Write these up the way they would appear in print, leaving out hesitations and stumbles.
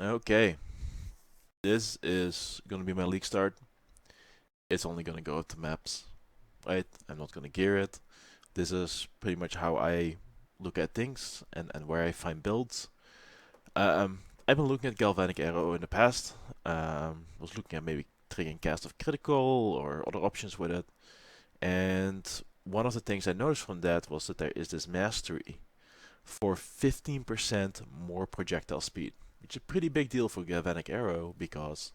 Okay, this is gonna be my league start. It's only gonna go up to maps, right? I'm not gonna gear it. This is pretty much how I look at things and where I find builds. I've been looking at Galvanic Arrow in the past. Was looking at maybe triggering cast of critical or other options with it. And one of the things I noticed from that was that there is this mastery for 15% more projectile speed, which is a pretty big deal for Galvanic Arrow because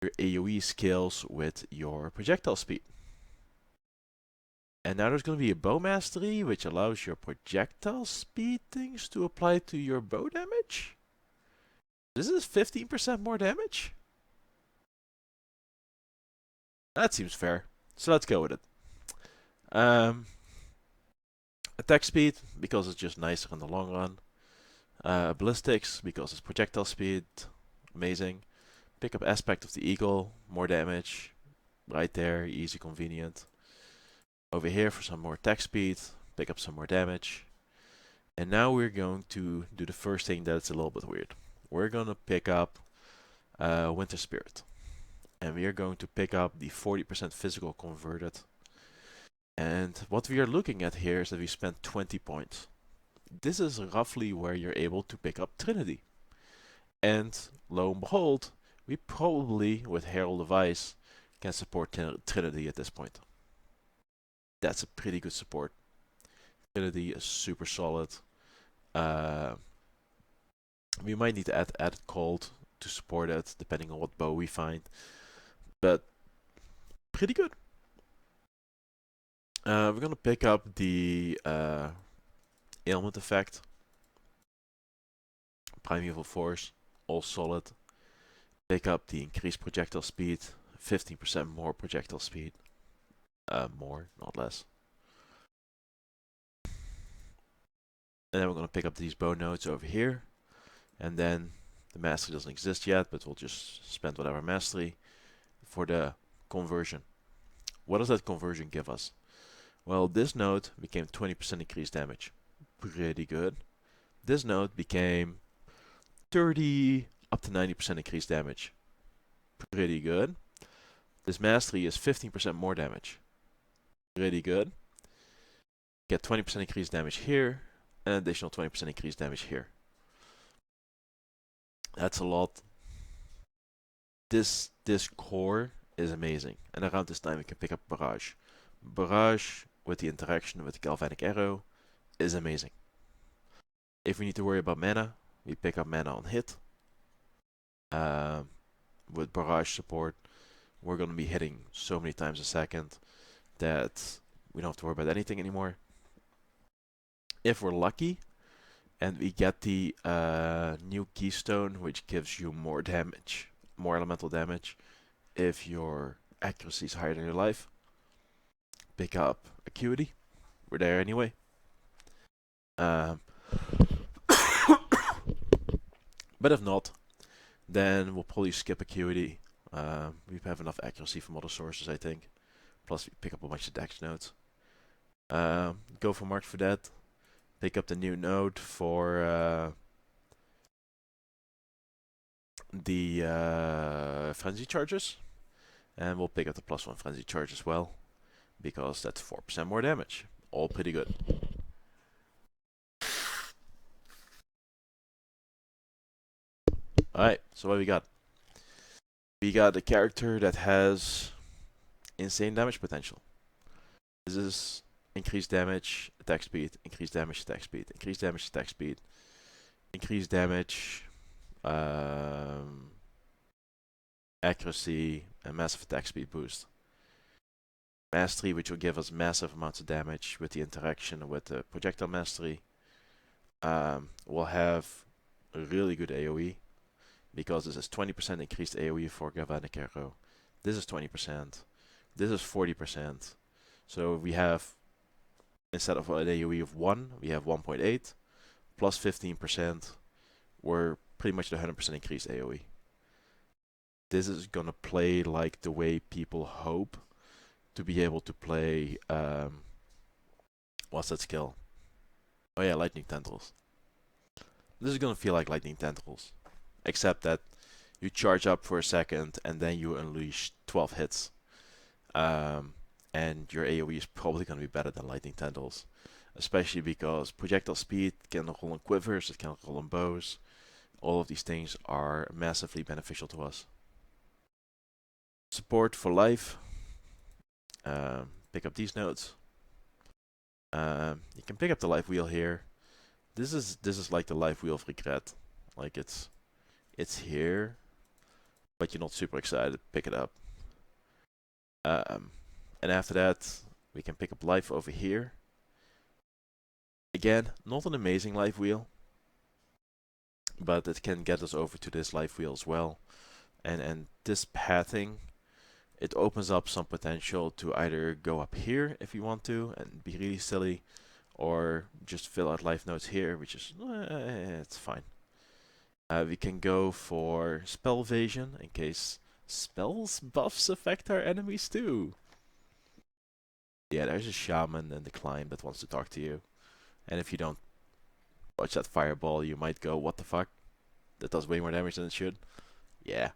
your AoE scales with your projectile speed. And now there's going to be a bow mastery, which allows your projectile speed things to apply to your bow damage. This is 15% more damage? That seems fair. So let's go with it. Um, attack speed, because it's just nicer in the long run. Ballistics, because it's projectile speed. Amazing. Pick up aspect of the eagle, more damage. Right there, easy, convenient. Over here for some more attack speed, pick up some more damage. And now we're going to do the first thing that's a little bit weird. We're going to pick up Winter Spirit. And we are going to pick up the 40% physical converted. And what we are looking at here is that we spent 20 points. This is roughly where you're able to pick up Trinity. And lo and behold, we probably, with Herald of Ice, can support Trinity at this point. That's a pretty good support. Trinity is super solid. We might need to add cold to support it, depending on what bow we find. But pretty good. We're gonna pick up the ailment effect. Primeval Force, all solid. Pick up the increased projectile speed, 15% more projectile speed. More, not less. And then we're gonna pick up these bow nodes over here. And then the mastery doesn't exist yet, but we'll just spend whatever mastery for the conversion. What does that conversion give us? Well, this node became 20% increased damage. Pretty good. This node became 30 up to 90% increased damage. Pretty good. This mastery is 15% more damage. Pretty good. Get 20% increased damage here, and an additional 20% increased damage here. That's a lot. This core is amazing. And around this time we can pick up Barrage. Barrage, with the interaction with the Galvanic Arrow, is amazing. If we need to worry about mana, we pick up mana on hit. With Barrage support, we're going to be hitting so many times a second that we don't have to worry about anything anymore. If we're lucky, and we get the new keystone, which gives you more damage, more elemental damage, if your accuracy is higher than your life, pick up Acuity. We're there anyway. But if not, then we'll probably skip Acuity. We have enough accuracy from other sources, I think. Plus, we pick up a bunch of dex nodes. Go for Mark for that. Pick up the new node for the frenzy charges. And we'll pick up the +1 frenzy charge as well, because that's 4% more damage. All pretty good. Alright, so what we got? We got a character that has insane damage potential. This is increased damage, attack speed, increased damage, attack speed, increased damage, attack speed, increased damage, accuracy, and massive attack speed boost. Mastery, which will give us massive amounts of damage with the interaction with the projectile mastery. We'll have a really good AoE, because this is 20% increased AoE for Galvanic Arrow. This is 20%. This is 40%. So we have, instead of an AoE of 1, we have 1.8 plus 15%. We're pretty much the 100% increased AoE. This is gonna play like the way people hope to be able to play. What's that skill? Oh yeah, Lightning Tendrils. This is gonna feel like Lightning Tendrils. except that you charge up for a second and then you unleash 12 hits. Um, and your AoE is probably going to be better than Lightning Tendrils, especially because projectile speed can roll on quivers, it can roll on bows. All of these things are massively beneficial to us. Support for life. Pick up these nodes. You can pick up the life wheel here. This is like the life wheel of regret. Like it's here, but you're not super excited to pick it up. And after that, we can pick up life over here. Again, not an amazing life wheel, but it can get us over to this life wheel as well. And this pathing, it opens up some potential to either go up here if you want to and be really silly, or just fill out life nodes here, which is it's fine. We can go for spell evasion in case spells buffs affect our enemies too. Yeah, there's a shaman in the climb that wants to talk to you, and if you don't watch that fireball, you might go, "What the fuck? That does way more damage than it should." Yeah.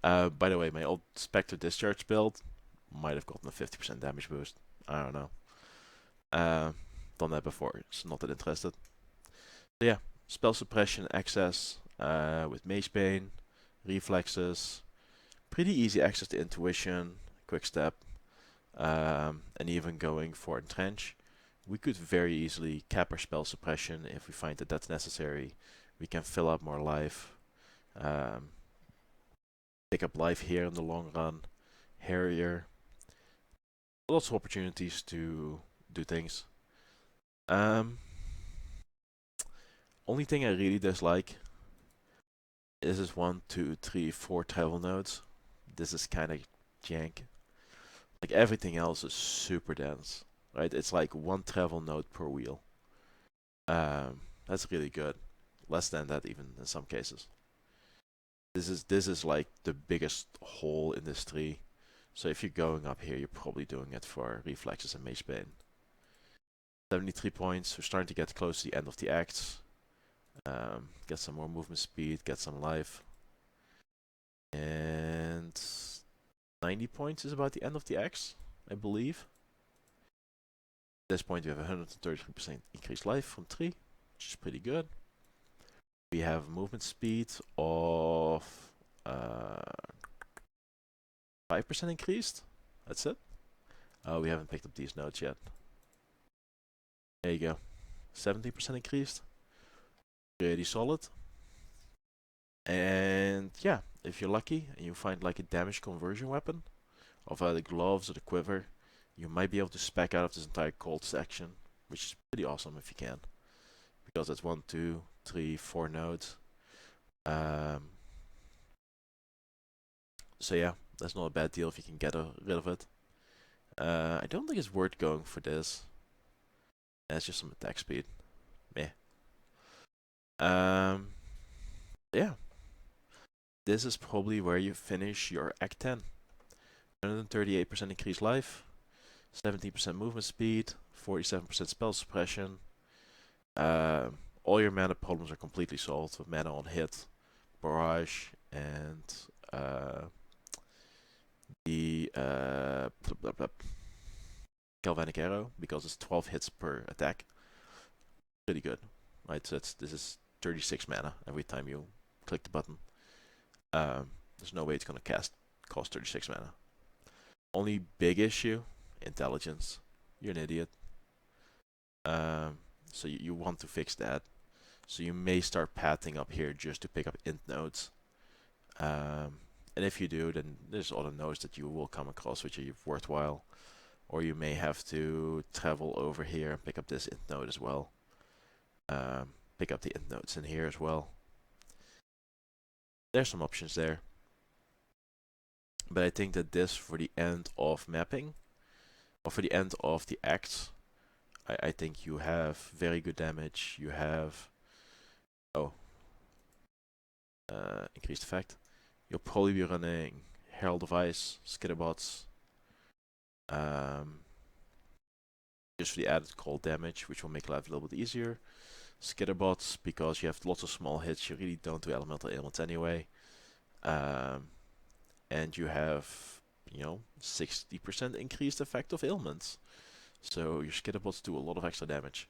By the way, my old Spectre Discharge build might have gotten a 50% damage boost. I don't know. Done that before, so not that interested. So yeah, spell suppression access with Mage Bane, reflexes, pretty easy access to intuition, quick step, and even going for entrench. We could very easily cap our spell suppression if we find that that's necessary. We can fill up more life. Pick up life here in the long run. Harrier. Lots of opportunities to do things. Only thing I really dislike is this 1, 2, 3, 4 travel nodes. This is kind of jank. Like everything else is super dense, right? It's like 1 travel node per wheel. That's really good. Less than that even in some cases. This is like the biggest hole in this tree. So if you're going up here, you're probably doing it for reflexes and Mage Bane. 73 points. We're starting to get close to the end of the act. Get some more movement speed, get some life. And 90 points is about the end of the axe, I believe. At this point we have 133% increased life from 3, which is pretty good. We have movement speed of 5% increased. That's it. We haven't picked up these nodes yet. There you go. 17% increased. Pretty solid. And yeah, if you're lucky and you find like a damage conversion weapon of the gloves or the quiver, you might be able to spec out of this entire cold section, which is pretty awesome if you can, because that's 1, 2, 3, 4 nodes. So yeah, that's not a bad deal if you can get rid of it. I don't think it's worth going for this. That's just some attack speed. Meh. Yeah. This is probably where you finish your Act 10. 138% increased life, 17% movement speed, 47% spell suppression. All your mana problems are completely solved with mana on hit, barrage, and the Galvanic arrow, because it's 12 hits per attack. Pretty good, right? So this is 36 mana every time you click the button. There's no way it's gonna cost 36 mana. Only big issue, intelligence. You're an idiot. So you want to fix that. So you may start pathing up here just to pick up int nodes. And if you do, then there's other nodes that you will come across which are worthwhile. Or you may have to travel over here and pick up this int node as well. Pick up the int nodes in here as well. There's some options there. But I think that this, for the end of mapping, or for the end of the acts, I think you have very good damage. You have increased effect. You'll probably be running Herald of Ice, Skitterbots. just for the added cold damage, which will make life a little bit easier. Skitterbots, because you have lots of small hits, you really don't do elemental ailments anyway. And you have, 60% increased effect of ailments. So your skitterbots do a lot of extra damage.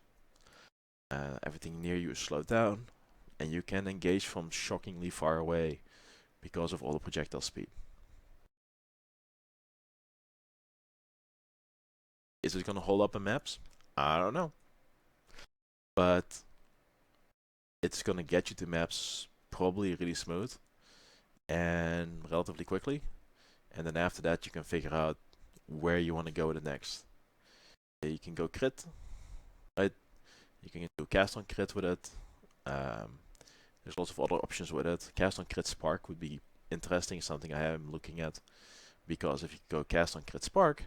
Everything near you is slowed down, and you can engage from shockingly far away because of all the projectile speed. Is it gonna hold up in maps? I don't know. But it's gonna get you to maps probably really smooth and relatively quickly. And then after that you can figure out where you want to go with it next. You can go crit, right? You can do cast on crit with it. There's lots of other options with it. Cast on crit spark would be interesting, something I am looking at. Because if you go cast on crit spark,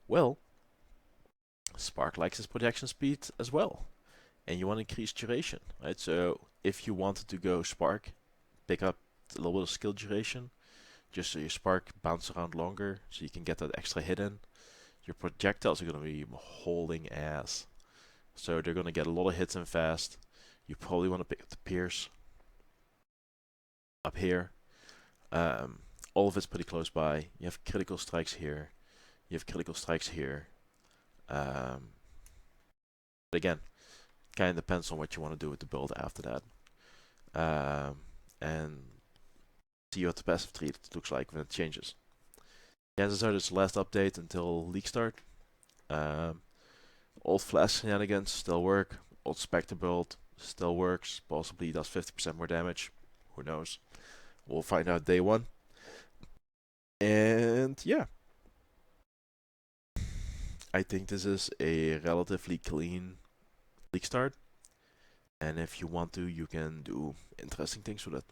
well, spark likes its projection speed as well. And you want to increase duration, right? So if you wanted to go spark, pick up a little bit of skill duration, just so your spark bounce around longer, so you can get that extra hit in. Your projectiles are going to be holding ass. So they're going to get a lot of hits in fast. You probably want to pick up the pierce up here. All of it's pretty close by. You have critical strikes here. You have critical strikes here. But again, kind of depends on what you want to do with the build after that. And see what the passive tree looks like when it changes. Chances are this last update until league start. Old flash shenanigans still work. Old spectre build still works. Possibly does 50% more damage. Who knows? We'll find out day one. And yeah, I think this is a relatively clean league start. And if you want to, you can do interesting things with it.